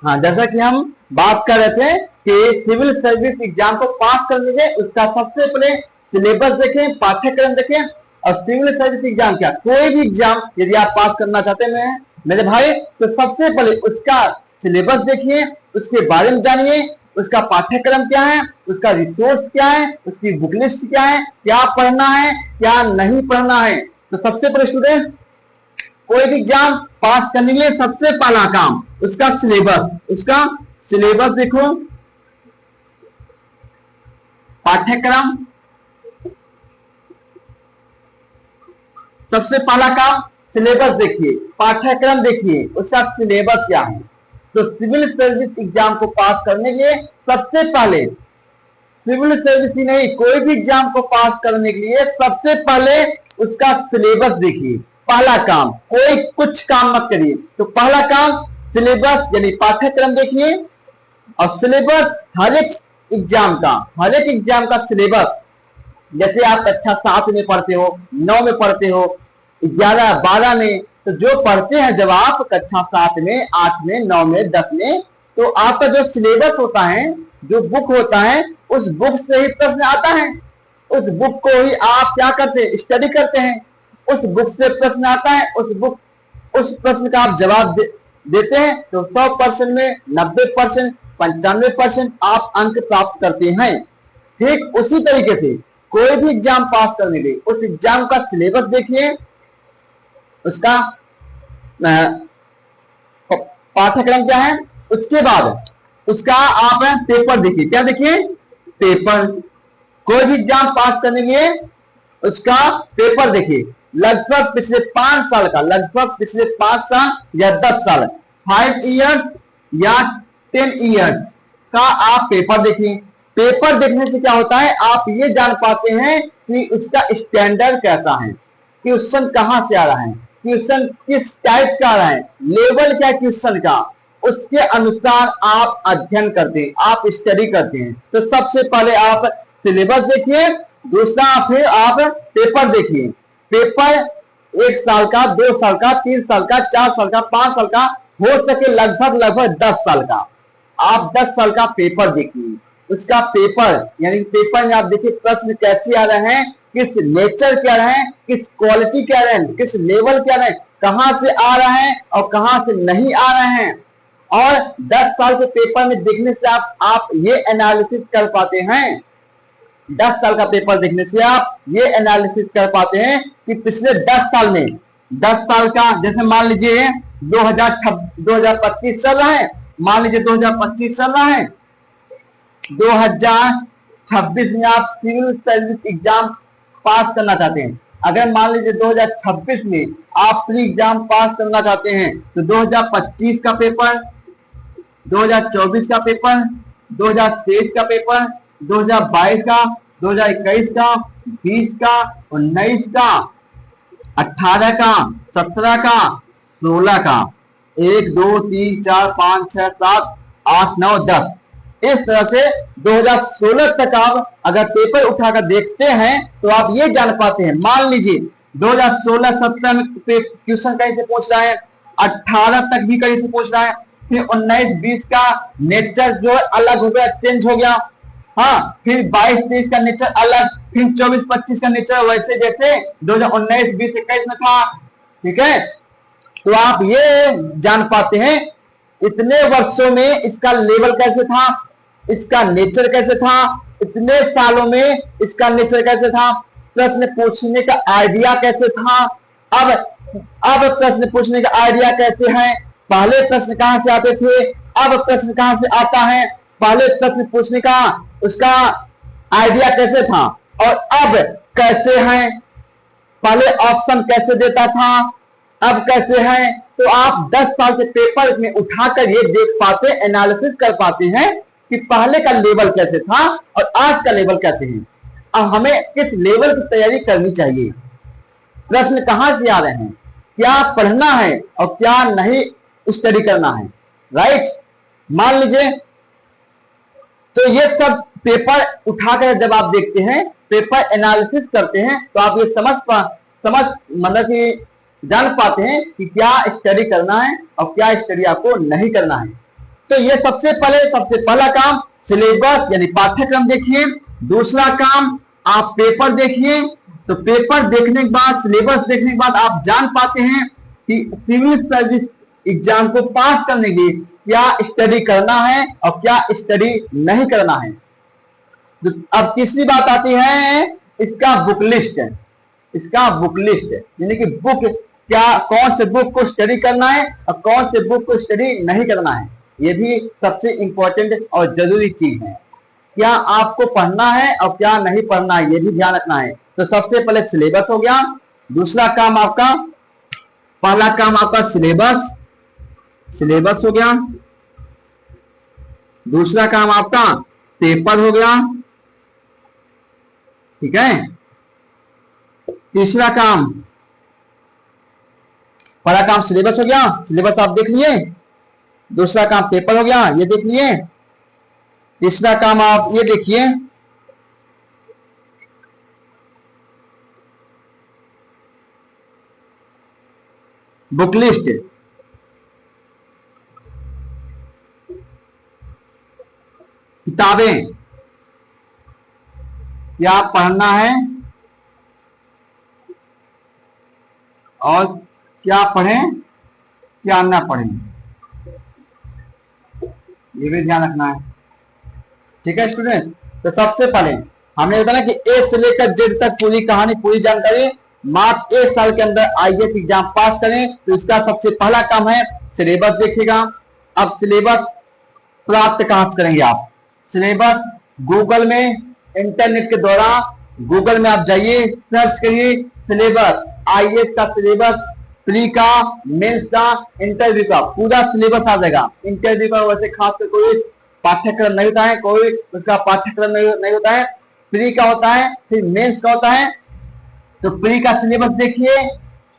हाँ, जैसा कि हम बात कर रहे थे कि सिविल सर्विस एग्जाम को पास करने के उसका सबसे पहले सिलेबस देखें, पाठ्यक्रम देखें। और सिविल सर्विस एग्जाम क्या, कोई भी एग्जाम यदि आप पास करना चाहते हैं मेरे भाई, तो सबसे पहले उसका सिलेबस देखिए, उसके बारे में जानिए, उसका पाठ्यक्रम क्या है, उसका रिसोर्स क्या है, उसकी बुक लिस्ट क्या है, क्या पढ़ना है क्या नहीं पढ़ना है। तो सबसे पहले स्टूडेंट कोई भी एग्जाम पास करने के लिए सबसे पहला काम उसका सिलेबस देखो, पाठ्यक्रम। सबसे पहला काम सिलेबस देखिए, पाठ्यक्रम देखिए, उसका सिलेबस क्या है। तो सिविल सर्विस एग्जाम को पास करने के लिए सबसे पहले, सिविल सर्विस ही नहीं कोई भी एग्जाम को पास करने के लिए सबसे पहले उसका सिलेबस देखिए। पहला काम, कोई कुछ काम मत करिए, तो पहला काम सिलेबस यानी पाठ्यक्रम देखिए। और सिलेबस हर एक एग्जाम का सिलेबस, जैसे आप कक्षा 7 में पढ़ते हो, 9 में पढ़ते हो, 11, 12 में, तो जो पढ़ते हैं जब आप कक्षा 7 में, 8 में, 9 में, 10 में, तो आपका जो सिलेबस होता है, जो बुक होता है, उस बुक से ही प्रश्न आता है। उस बुक को ही आप क्या करते हैं, स्टडी करते हैं। उस बुक से प्रश्न आता है, उस प्रश्न का आप जवाब देते हैं, तो 100% में 90%, 95% आप अंक प्राप्त करते हैं। ठीक उसी तरीके से कोई भी एग्जाम पास करने के लिए उस एग्जाम का सिलेबस देखिए, उसका पाठ्यक्रम क्या है, उसके बाद उसका आप पेपर देखिए। क्या देखिए, पेपर। कोई भी एग्जाम पास करने के लिए उसका पेपर देखिए। लगभग पिछले 5 साल का, लगभग पिछले 5 साल या 10 साल, 5 इयर्स या 10 इयर्स का आप पेपर देखिए। पेपर देखने से क्या होता है, आप ये जान पाते हैं कि उसका स्टैंडर्ड कैसा है, क्वेश्चन कहां से आ रहा है, क्वेश्चन किस टाइप का आ रहा है, लेवल क्या क्वेश्चन का, उसके अनुसार आप अध्ययन करते हैं, आप स्टडी करते हैं। तो सबसे पहले आप सिलेबस देखिए, दूसरा फिर आप पेपर देखिए। पेपर 1 साल का, 2 साल का, 3 साल का, 4 साल का, 5 साल का, हो सके लगभग 10 साल का। आप 10 साल का पेपर देखिए। उसका पेपर यानी पेपर में आप देखिए प्रश्न कैसे आ रहे हैं, किस नेचर के आ रहे हैं, किस क्वालिटी के आ रहे हैं, किस लेवल के आ रहे हैं, कहां से आ रहे हैं और कहां से नहीं आ रहे हैं। और 10 साल के पेपर में देखने से आप ये एनालिसिस कर पाते हैं, 10 साल का पेपर देखने से आप ये एनालिसिस कर पाते हैं कि पिछले 10 साल में, 10 साल का, जैसे मान लीजिए 2025 चल रहा है, मान लीजिए 2025 चल रहा है, 2026 में आप सिविल सर्विस एग्जाम पास करना चाहते हैं। अगर मान लीजिए 2026 में आप प्री एग्जाम पास करना चाहते हैं, तो 2025 का पेपर, 2024 का पेपर, 2023 का पेपर, 2022 का, 2021 का, 20 का, 19 का, 18 का, 17 का, 16 का, 1 2 3 4 5 6 7 8 9 10, इस तरह से 2016 तक आप अगर पेपर उठाकर देखते हैं तो आप ये जान पाते हैं। मान लीजिए 2016-17 में क्वेश्चन कहीं से पूछ रहा है, 18 तक भी कहीं से पूछ रहा है, फिर 19-20 का नेचर जो अलग हो गया, चेंज हो गया, हाँ, फिर 22-23 का नेचर अलग, फिर 24-25 का नेचर वैसे जैसे 2019-20-21 में था। ठीक है, तो आप ये जान पाते हैं इतने वर्षों में इसका लेवल कैसे था, इसका नेचर कैसे था, इतने सालों में इसका नेचर कैसे था, प्रश्न पूछने का आइडिया कैसे था। अब प्रश्न पूछने का आइडिया कैसे है, पहले प्रश्न कहां से आते थे, अब प्रश्न कहां से आता है, पहले प्रश्न पूछने का उसका आइडिया कैसे था और अब कैसे है, पहले ऑप्शन कैसे देता था, अब कैसे है। तो आप 10 साल के पेपर में उठाकर ये देख पाते, एनालिसिस कर पाते हैं कि पहले का लेवल कैसे था और आज का लेवल कैसे है। अब हमें किस लेवल की तैयारी करनी चाहिए, प्रश्न कहां से आ रहे हैं, क्या पढ़ना है और क्या नहीं स्टडी करना है। राइट, मान लीजिए, तो ये सब पेपर उठाकर जब आप देखते हैं, पेपर एनालिसिस करते हैं, तो आप ये समझ मतलब कि जान पाते हैं कि क्या स्टडी करना है और क्या स्टडी आपको नहीं करना है। तो ये सबसे पहला काम सिलेबस यानी पाठ्यक्रम देखिए। दूसरा काम आप पेपर देखिए। तो पेपर देखने के बाद, सिलेबस देखने के बाद आप जान पाते हैं कि सिविल सर्विस एग्जाम को पास करने के लिए क्या स्टडी करना है और क्या स्टडी नहीं करना है। तो अब तीसरी बात आती है इसका बुक लिस्ट। इसका बुक लिस्ट यानी कि बुक, क्या कौन से बुक को स्टडी करना है और कौन से बुक को स्टडी नहीं करना है। ये भी सबसे इंपॉर्टेंट और जरूरी चीज है। क्या आपको पढ़ना है और क्या नहीं पढ़ना है, ये भी ध्यान रखना है। तो सबसे पहले सिलेबस हो गया। दूसरा काम आपका, पहला काम आपका सिलेबस हो गया। दूसरा काम आपका पेपर हो गया, ठीक है। तीसरा काम, पहला काम सिलेबस हो गया, सिलेबस आप देख लिए। दूसरा काम पेपर हो गया, ये देख लिए। तीसरा काम आप ये देखिए, बुक लिस्ट। किताबें क्या पढ़ना है और क्या पढ़ें क्या ना पढ़ें, ये भी ध्यान रखना है, ठीक है स्टूडेंट। तो सबसे पहले हमने बताया कि ए से लेकर जेड तक पूरी कहानी, पूरी जानकारी मात्र 1 साल के अंदर आईएएस एग्जाम पास करें। तो इसका सबसे पहला काम है सिलेबस देखिएगा। अब सिलेबस प्राप्त कहां से करेंगे आप? सिलेबस गूगल में, इंटरनेट के द्वारा गूगल में आप जाइए, सर्च करिए सिलेबस, आईएएस का सिलेबस, प्री का, मेंस का, इंटरव्यू का पूरा सिलेबस आ जाएगा। इंटरव्यू का वैसे खासकर कोई पाठ्यक्रम नहीं होता है, कोई उसका पाठ्यक्रम नहीं होता है। प्री का होता है, फिर मेंस का होता है। तो प्री का सिलेबस देखिए,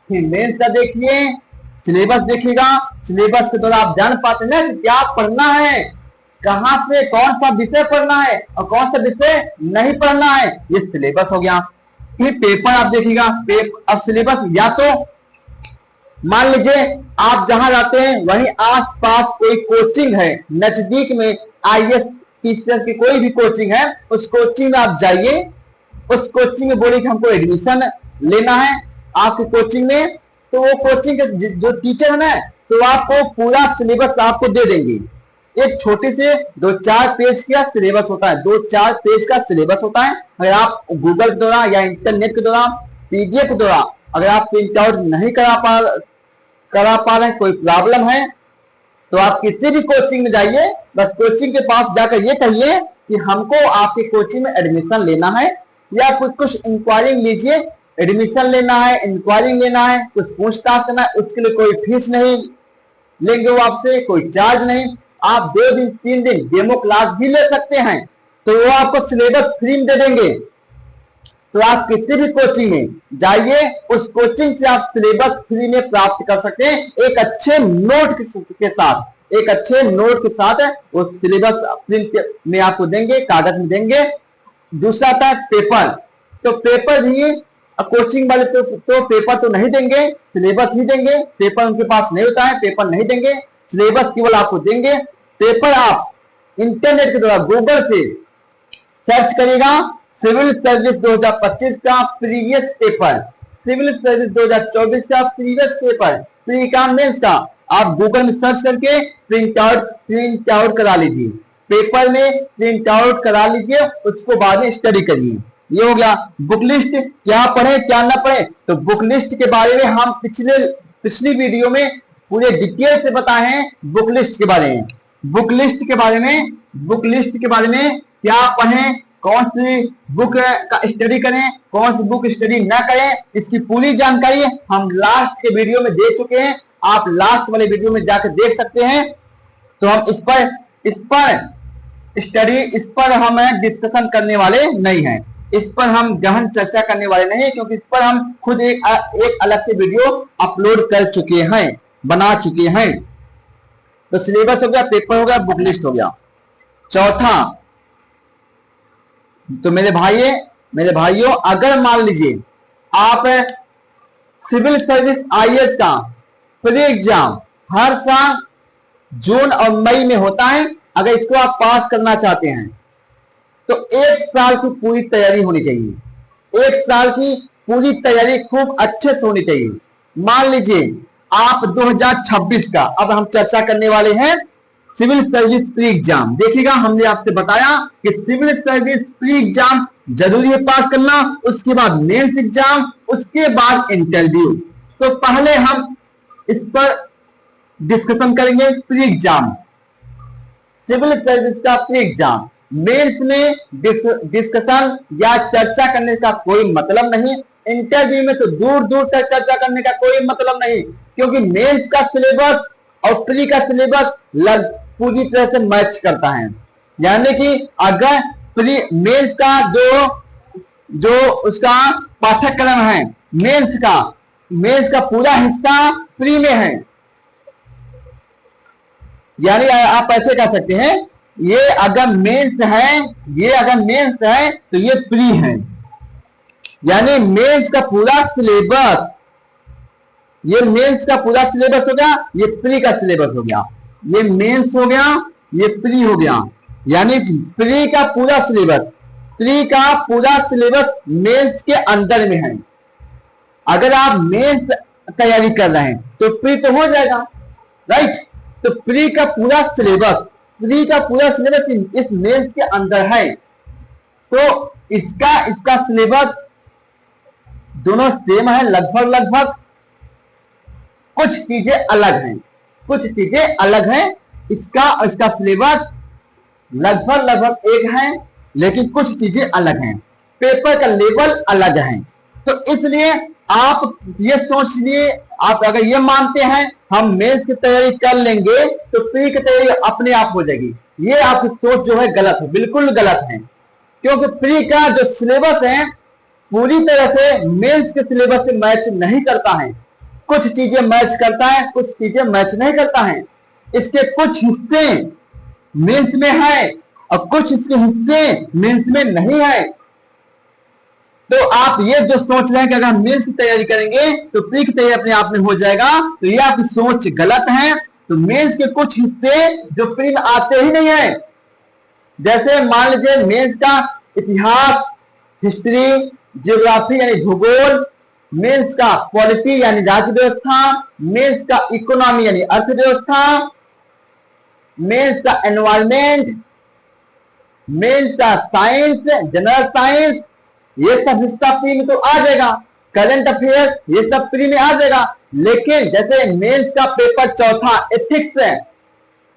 फिर मेंस का देखिए, सिलेबस देखिएगा। सिलेबस के द्वारा आप जान पाते हैं कि क्या पढ़ना है, कहां से कौन सा विषय पढ़ना है और कौन सा विषय नहीं पढ़ना है, ये सिलेबस हो गया। फिर पेपर आप देखिएगा। अब सिलेबस, या तो मान लीजिए आप जहां जाते हैं वहीं आसपास कोई कोचिंग है, नजदीक में आईएएस पीसीएस की कोई भी कोचिंग है, उस कोचिंग में आप जाइए। उस कोचिंग में बोले कि हमको एडमिशन लेना है आपकी कोचिंग में, तो वो कोचिंग के जो टीचर है ना, तो आपको पूरा सिलेबस आपको दे देंगे। एक छोटे से 2-4 पेज का सिलेबस होता है, 2-4 पेज का सिलेबस होता है। अगर आप गूगल के द्वारा या इंटरनेट के द्वारा, पीडीएफ के द्वारा अगर आप प्रिंट आउट नहीं करा पा रहे, कोई प्रॉब्लम है, तो आप किसी भी कोचिंग में जाइए, बस कोचिंग के पास जाकर ये कहिए कि हमको आपके कोचिंग में एडमिशन लेना है, या कुछ इंक्वायरी लीजिए। एडमिशन लेना है, इंक्वायरी लेना है, कुछ पूछताछ करना है, उसके लिए कोई फीस नहीं लेंगे वो आपसे, कोई चार्ज नहीं। आप 2 दिन 3 दिन डेमो क्लास भी ले सकते हैं, तो वो आपको सिलेबस फ्री में दे देंगे। तो आप किसी भी कोचिंग में जाइए, उस कोचिंग से आप सिलेबस फ्री में प्राप्त कर सकते हैं, एक अच्छे नोट के साथ। एक अच्छे नोट के साथ वो सिलेबस प्रिंट में आपको देंगे, कागज में देंगे। दूसरा आता है पेपर। तो पेपर भी कोचिंग वाले तो पेपर तो नहीं देंगे, सिलेबस ही देंगे। पेपर उनके पास नहीं होता है, पेपर नहीं देंगे, सिलेबस केवल आपको देंगे। पेपर आप इंटरनेट के द्वारा गूगल से सर्च करिएगा, सिविल सर्विस 2025 का प्रीवियस पेपर, सिविल सर्विस 2024 का प्रीवियस पेपर, प्री का मेंस का, आप गूगल में सर्च करके प्रिंट आउट करा लीजिए। पेपर में प्रिंट आउट करा लीजिए, उसको बाद में स्टडी करिए। ये हो गया बुक लिस्ट, क्या पढ़े क्या ना पढ़े। तो बुक लिस्ट के बारे में हम पिछली वीडियो में पूरे डिटेल से बताए हैं। बुक लिस्ट के बारे में, बुक लिस्ट के बारे में क्या पढ़ें, कौन सी बुक का स्टडी करें, कौन सी बुक स्टडी ना करें, इसकी पूरी जानकारी हम लास्ट के वीडियो में दे चुके हैं। आप लास्ट वाले वीडियो में जाकर देख सकते हैं। तो हम इस पर हम डिस्कशन करने वाले नहीं हैं, इस पर हम गहन चर्चा करने वाले नहीं है, क्योंकि इस पर हम खुद एक अलग से वीडियो अपलोड कर चुके हैं, बना चुके हैं। तो सिलेबस हो गया, पेपर हो गया, बुक लिस्ट हो गया। चौथा, तो मेरे भाइयों, अगर मान लीजिए आप सिविल सर्विस आईएएस का प्री एग्जाम हर साल जून और मई में होता है। अगर इसको आप पास करना चाहते हैं तो 1 साल की पूरी तैयारी होनी चाहिए। 1 साल की पूरी तैयारी खूब अच्छे से होनी चाहिए। मान लीजिए आप 2026 का, अब हम चर्चा करने वाले हैं सिविल सर्विस प्री एग्जाम। देखिएगा, हमने आपसे बताया कि सिविल सर्विस प्री एग्जाम जरूरी है पास करना, उसके बाद मेंस एग्जाम, उसके बाद इंटरव्यू। तो पहले हम इस पर डिस्कशन करेंगे प्री एग्जाम, सिविल सर्विस का प्री एग्जाम। मेंस में डिस्कशन या चर्चा करने का कोई मतलब नहीं, इंटरव्यू में तो दूर दूर तक चर्चा करने का कोई मतलब नहीं, क्योंकि मेंस का सिलेबस और प्री का सिलेबस पूरी तरह से मैच करता है। यानी कि अगर प्री मेंस का जो उसका पाठ्यक्रम है, मेंस का पूरा हिस्सा प्री में है। यानी आप ऐसे कह सकते हैं, ये अगर मेंस है तो ये प्री है। यानी मेंस का पूरा सिलेबस, ये मेंस का पूरा सिलेबस हो गया, ये प्री का सिलेबस हो गया। ये मेंस हो गया, ये प्री हो गया। यानी प्री का पूरा सिलेबस मेंस के अंदर में है। अगर आप मेंस तैयारी कर रहे हैं तो प्री तो हो जाएगा, राइट। तो प्री का पूरा सिलेबस इस मेंस के अंदर है। तो इसका सिलेबस दोनों सेम है लगभग। कुछ चीजें अलग हैं। इसका सिलेबस लगभग एक है, लेकिन कुछ चीजें अलग हैं। पेपर का लेवल अलग है। तो इसलिए आप ये सोच लिए, आप अगर ये मानते हैं हम मेंस की तैयारी कर लेंगे तो प्री की तैयारी अपने आप हो जाएगी, ये आपकी सोच जो है गलत है, बिल्कुल गलत है। क्योंकि प्री का जो सिलेबस है पूरी तरह से मेंस के सिलेबस से मैच नहीं करता है। कुछ चीजें मैच करता है, कुछ चीजें मैच नहीं करता है। इसके कुछ हिस्से मेंस में है और कुछ इसके हिस्से मेंस में नहीं है। तो आप ये जो सोच रहे हैं कि अगर हम मेंस की तैयारी करेंगे तो प्री की तैयारी अपने आप में हो जाएगा, तो ये आपकी सोच गलत है। तो मेंस के कुछ हिस्से जो प्री में आते ही नहीं है, जैसे मान लीजिए मेंस का इतिहास, हिस्ट्री, ज्योग्राफी यानी भूगोल, मेंस का पॉलिटी यानी राज्य व्यवस्था, मेंस का इकोनॉमी यानी अर्थव्यवस्था, मेंस का एनवायरमेंट, मेंस का साइंस, जनरल साइंस, ये सब हिस्सा प्री में तो आ जाएगा। करंट अफेयर ये सब प्री में आ जाएगा। लेकिन जैसे मेंस का पेपर चौथा एथिक्स है,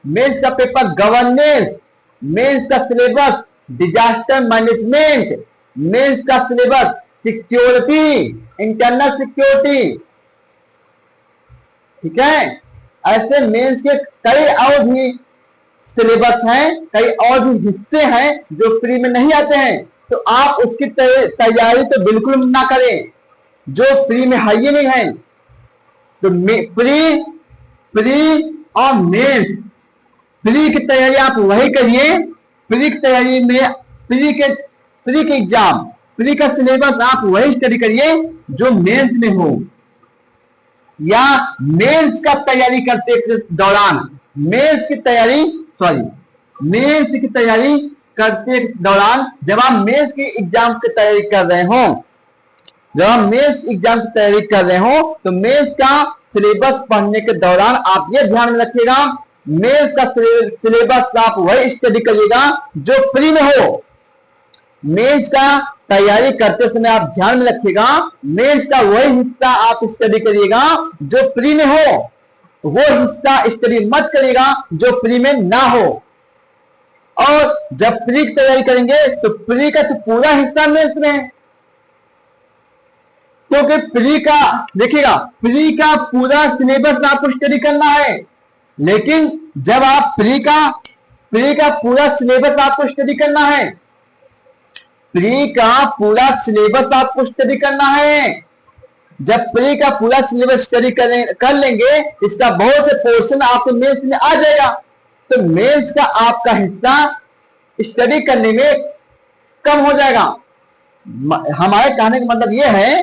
मेंस का पेपर गवर्नेंस, मेंस का सिलेबस डिजास्टर मैनेजमेंट, मेंस का सिलेबस सिक्योरिटी, इंटरनल सिक्योरिटी, ठीक है। ऐसे मेंस के कई और भी सिलेबस हैं, कई और भी हिस्से हैं जो प्री में नहीं आते हैं। तो आप उसकी तैयारी तो बिल्कुल ना करें जो प्री में है ही नहीं है। तो प्री और मेंस, प्री की तैयारी आप वही करिए, प्री की तैयारी में प्री के एग्जाम, प्री का सिलेबस आप वही स्टडी करिए जो मेंस में हो। या मेंस का तैयारी करते दौरान मेंस की तैयारी करते दौरान जब आप मेंस की एग्जाम की तैयारी कर रहे हो, तो मेंस का सिलेबस पढ़ने के दौरान आप ये ध्यान में रखिएगा, मेंस का सिलेबस आप वही स्टडी करिएगा जो प्री में हो। मेंस का तैयारी करते समय आप ध्यान में रखिएगा, मेंस का वही हिस्सा आप स्टडी करिएगा जो प्री में हो, वो हिस्सा स्टडी मत करिएगा जो प्री में ना हो। और जब प्री की तैयारी करेंगे तो प्री का तो पूरा हिस्सा मेंस में है, क्योंकि प्री का देखिएगा, प्री का पूरा सिलेबस आपको स्टडी करना है। लेकिन जब आप प्री का पूरा सिलेबस आपको स्टडी करना है, प्री का पूरा सिलेबस आपको स्टडी करना है। जब प्री का पूरा सिलेबस स्टडी कर लेंगे, इसका बहुत से पोर्शन आपको मेंस में आ जाएगा। तो मेंस का आपका हिस्सा स्टडी करने में कम हो जाएगा। हमारे कहने का मतलब यह है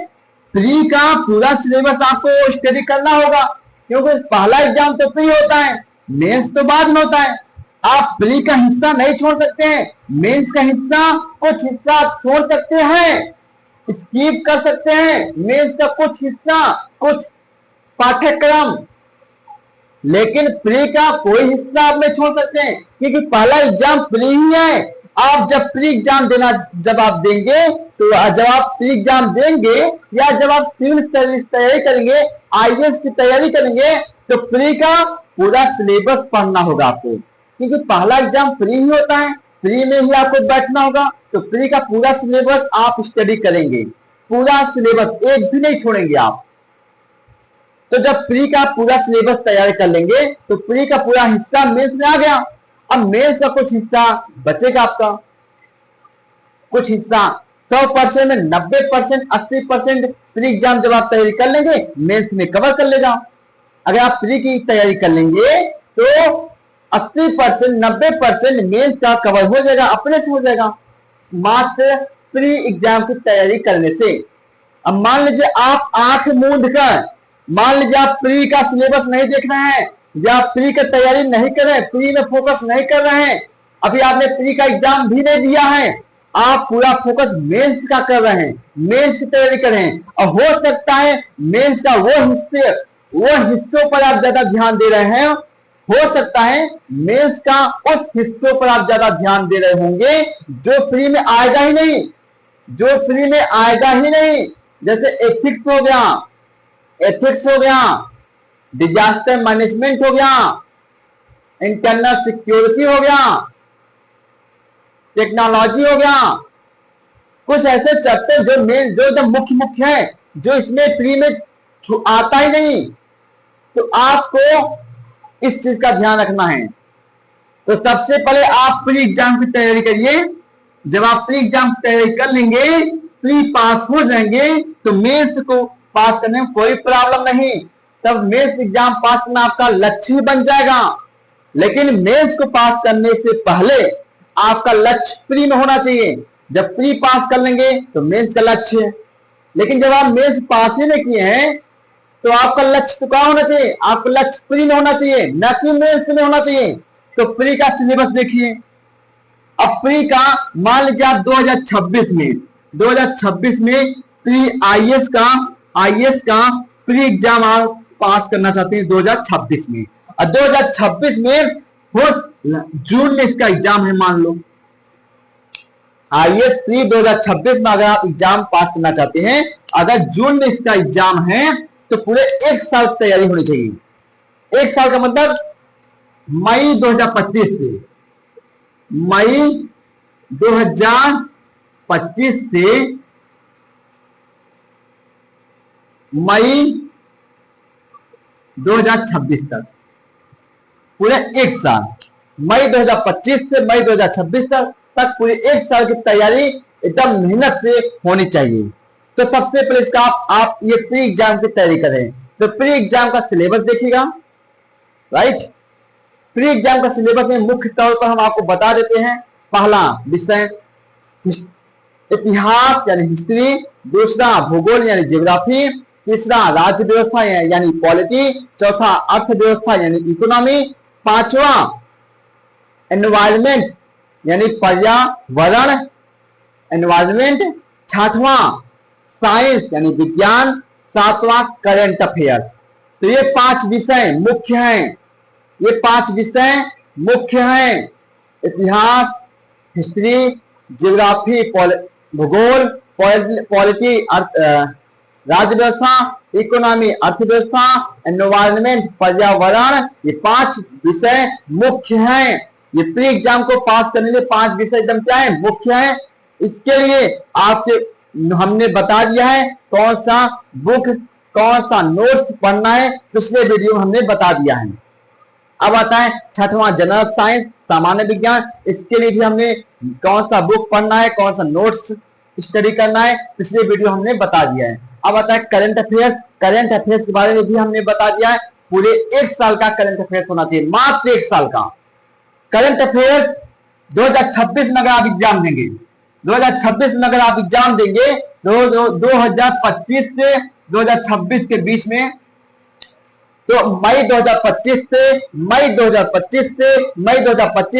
प्री का पूरा सिलेबस आपको स्टडी करना होगा, क्योंकि पहला एग्जाम तो प्री होता है, मेंस तो बाद में होता है। आप प्री का हिस्सा नहीं छोड़ सकते हैं, मेंस का हिस्सा कुछ हिस्सा छोड़ सकते हैं, स्किप कर सकते हैं मेंस का कुछ हिस्सा, कुछ पाठ्यक्रम, लेकिन प्री का कोई हिस्सा आप नहीं छोड़ सकते हैं, क्योंकि पहला एग्जाम प्री ही है। आप जब प्री एग्जाम देना, जब आप देंगे, तो जब आप प्री एग्जाम देंगे या जब आप सिविल सर्विस तैयारी करेंगे, आईएएस की तैयारी करेंगे, तो प्री का पूरा सिलेबस पढ़ना होगा आपको, क्योंकि पहला एग्जाम प्री ही होता है, प्री में ही आपको बैठना होगा। तो प्री का पूरा सिलेबस आप स्टडी करेंगे, पूरा सिलेबस एक भी नहीं छोड़ेंगे आप। तो जब प्री का पूरा सिलेबस तैयार कर लेंगे, तो प्री का पूरा हिस्सा मेंस में आ गया। अब मेंस का कुछ हिस्सा बचेगा आपका, कुछ हिस्सा 100% में 90%, 80% प्री एग्जाम जब आप तैयारी कर लेंगे, मेंस में कवर कर लेगा। अगर आप प्री की तैयारी कर लेंगे तो 80%, 90% मेंस का कवर हो जाएगा, अपने से हो जाएगा, मात्र प्री एग्जाम की तैयारी करने से। अब मान लीजिए आप आंख मूंद कर, मान लीजिए आप प्री का सिलेबस नहीं देख रहे हैं, या आप प्री की तैयारी नहीं कर रहे हैं, प्री में फोकस नहीं कर रहे हैं, अभी आपने प्री का एग्जाम भी नहीं दिया है, आप पूरा फोकस मेंस का कर रहे हैं, मेंस की तैयारी कर रहे हैं, और हो सकता है मेंस का वो हिस्सों पर आप ज्यादा ध्यान दे रहे हैं, हो सकता है मेंस का उस हिस्सों पर आप ज्यादा ध्यान दे रहे होंगे जो प्री में आएगा ही नहीं, जो प्री में आएगा ही नहीं। जैसे एथिक्स हो गया, डिजास्टर मैनेजमेंट हो गया, इंटरनल सिक्योरिटी हो गया, टेक्नोलॉजी हो गया, कुछ ऐसे चैप्टर जो एकदम मुख्य है, जो इसमें प्री में आता ही नहीं। तो आपको इस चीज का ध्यान रखना है। तो सबसे पहले आप प्री एग्जाम की तैयारी करिए। जब आप प्री एग्जाम की तैयारी कर लेंगे, प्री पास हो जाएंगे, तो मेंस को पास करने में कोई प्रॉब्लम नहीं, तब मेंस एग्जाम पास करना आपका लक्ष्य ही बन जाएगा। लेकिन मेंस को पास करने से पहले आपका लक्ष्य प्री में होना चाहिए। जब प्री पास कर लेंगे तो मेंस का लक्ष्य है, लेकिन जब आप मेंस पास ही नहीं किए हैं, तो आपका लक्ष्य तो कहां होना चाहिए, आपका लक्ष्य प्री में होना चाहिए, न कि मेंस में होना चाहिए। तो प्री का सिलेबस देखिए। अब प्री का मान लीजिए आप 2026 में प्री आईएएस का प्री एग्जाम आप पास करना चाहते हैं 2026 में, और 2026 में हो जून में इसका एग्जाम है, मान लो आईएएस प्री 2026 में अगर आप एग्जाम पास करना चाहते हैं, अगर जून में इसका एग्जाम है, तो पूरे 1 साल की तैयारी होनी चाहिए। 1 साल का मतलब मई 2025 से, मई 2025 से मई 2026 तक, पूरे 1 साल, मई 2025 से मई 2026 तक पूरे 1 साल की तैयारी एकदम मेहनत से होनी चाहिए। तो सबसे पहले इसका आप ये प्री एग्जाम की तैयारी करें। तो प्री एग्जाम का सिलेबस देखिएगा, राइट। प्री एग्जाम का सिलेबस में मुख्य तौर पर हम आपको बता देते हैं। पहला विषय इतिहास यानी हिस्ट्री, दूसरा भूगोल यानी ज्योग्राफी, तीसरा राज्य व्यवस्था यानी पॉलिटी, चौथा अर्थव्यवस्था यानी इकोनॉमी, पांचवा एनवायरमेंट यानी पर्यावरण एनवायरमेंट, छठवां साइंस यानी विज्ञान, सातवां करंट अफेयर्स। तो ये 5 विषय मुख्य हैं, ये 5 विषय मुख्य हैं। इतिहास, हिस्ट्री, ज्योग्राफी, भूगोल, पॉलिटी, राज्य व्यवस्था, इकोनॉमी अर्थव्यवस्था, एनवायरमेंट पर्यावरण, ये 5 विषय मुख्य हैं। ये प्री एग्जाम को पास करने के लिए 5 विषय एकदम क्या है, मुख्य है। इसके लिए आपके हमने बता दिया है कौन सा बुक, कौन सा नोट्स पढ़ना है, पिछले वीडियो में हमने बता दिया है। अब आता है छठवां जनरल साइंस सामान्य विज्ञान, इसके लिए भी हमने कौन सा बुक पढ़ना है, कौन सा नोट्स स्टडी करना है, पिछले वीडियो हमने बता दिया है। अब आता है करंट अफेयर्स, करंट अफेयर्स के बारे में भी हमने बता दिया है। पूरे 1 साल का करंट अफेयर्स होना चाहिए, मात्र 1 साल का करंट अफेयर्स। 2026 में अगर आप एग्जाम देंगे, 2026 में अगर आप एग्जाम देंगे, 2025 से 2026 के बीच में, तो मई 2025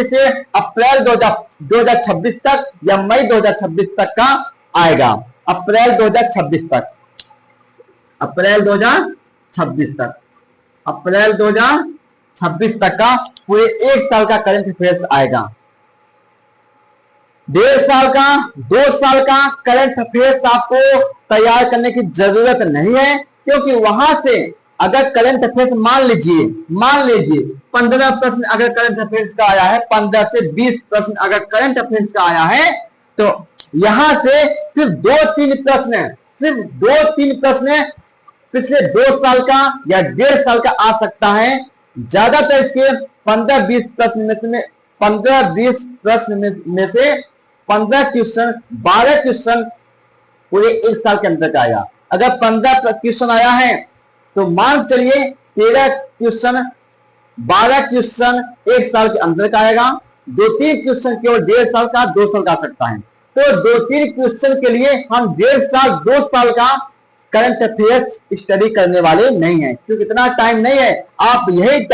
से अप्रैल 2026 तक या मई 2026 तक का आएगा। अप्रैल 2026 तक का पूरे 1 साल का करंट अफेयर्स आएगा। 1.5 साल का 2 साल का करंट अफेयर्स आपको तैयार करने की जरूरत नहीं है, क्योंकि वहां से अगर करंट अफेयर्स मान लीजिए 15 प्रश्न अगर करंट अफेयर्स का आया है, 15 से 20 प्रश्न अगर करंट अफेयर्स का आया है, तो यहां से सिर्फ 2-3 प्रश्न पिछले 2 साल का या 1.5 साल का आ सकता है। ज्यादातर इसके 15-20 प्रश्न में से 15 क्वेश्चन 12 क्वेश्चन पूरे 1 साल के अंदर का आएगा। अगर 15 क्वेश्चन आया है तो मान चलिए 13 क्वेश्चन 12 क्वेश्चन 1 साल के अंदर का आएगा। 2-3 क्वेश्चन केवल 1.5 साल का 2 साल का आ सकता है। तो 2-3 क्वेश्चन के लिए हम 1.5 साल 2 साल का करंट अफेयर्स स्टडी करने वाले नहीं है, क्योंकि इतना टाइम नहीं है। आप यही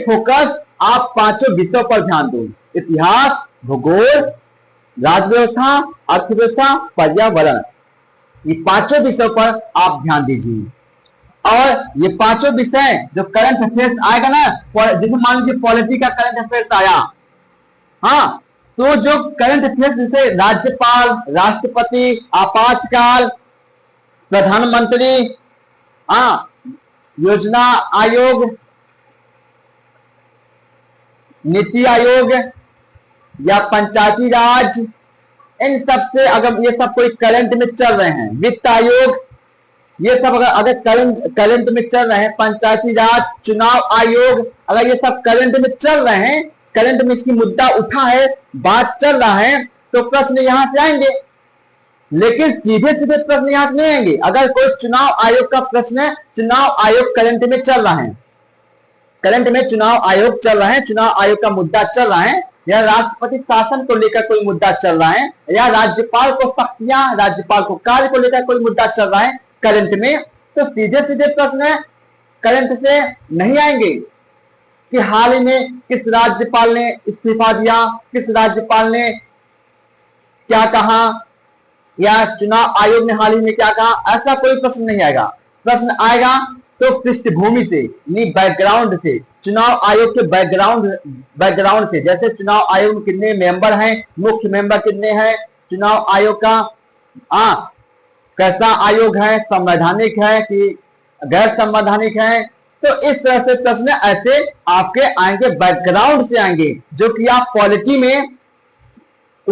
फोकस आप 5 विषयों पर ध्यान दो, इतिहास, भूगोल, राजव्यवस्था, अर्थव्यवस्था, पर्यावरण, ये 5 विषयों पर आप ध्यान दीजिए। और ये 5 विषय जो करंट अफेयर्स आएगा ना, जैसे मान लीजिए पॉलिटी का करंट अफेयर्स आया, हाँ, तो जो करंट अफेयर्स जैसे राज्यपाल, राष्ट्रपति, आपातकाल, प्रधानमंत्री, योजना आयोग, नीति आयोग या पंचायती राज, इन सब से अगर ये सब कोई करंट में चल रहे हैं, वित्त आयोग, ये सब अगर करंट में चल रहे हैं, पंचायती राज, चुनाव आयोग, अगर ये सब करंट में चल रहे हैं, करंट में इसकी मुद्दा उठा है, बात चल रहा है, तो प्रश्न यहां से आएंगे। लेकिन सीधे प्रश्न यहां से नहीं आएंगे। अगर कोई चुनाव आयोग का प्रश्न है, चुनाव आयोग करंट में चल रहा है, करंट में चुनाव आयोग चल रहा है, चुनाव आयोग का मुद्दा चल रहा है, या राष्ट्रपति शासन को लेकर कोई मुद्दा चल रहा है, या राज्यपाल को शक्तियां, राज्यपाल को कार्य को लेकर कोई मुद्दा चल रहा है करंट में, तो सीधे प्रश्न करंट से नहीं आएंगे कि हाल ही में किस राज्यपाल ने इस्तीफा दिया, किस राज्यपाल ने क्या कहा, या चुनाव आयोग ने हाल ही में क्या कहा। ऐसा कोई प्रश्न नहीं आएगा। प्रश्न आएगा तो पृष्ठभूमि से, बैकग्राउंड से, चुनाव आयोग के बैकग्राउंड से, जैसे चुनाव आयोग में कितने मेंबर हैं, मुख्य मेंबर कितने हैं, चुनाव आयोग का कैसा आयोग है, संवैधानिक है कि गैर संवैधानिक है। तो इस तरह से प्रश्न ऐसे आपके आएंगे, बैकग्राउंड से आएंगे, जो कि आप पॉलिटी में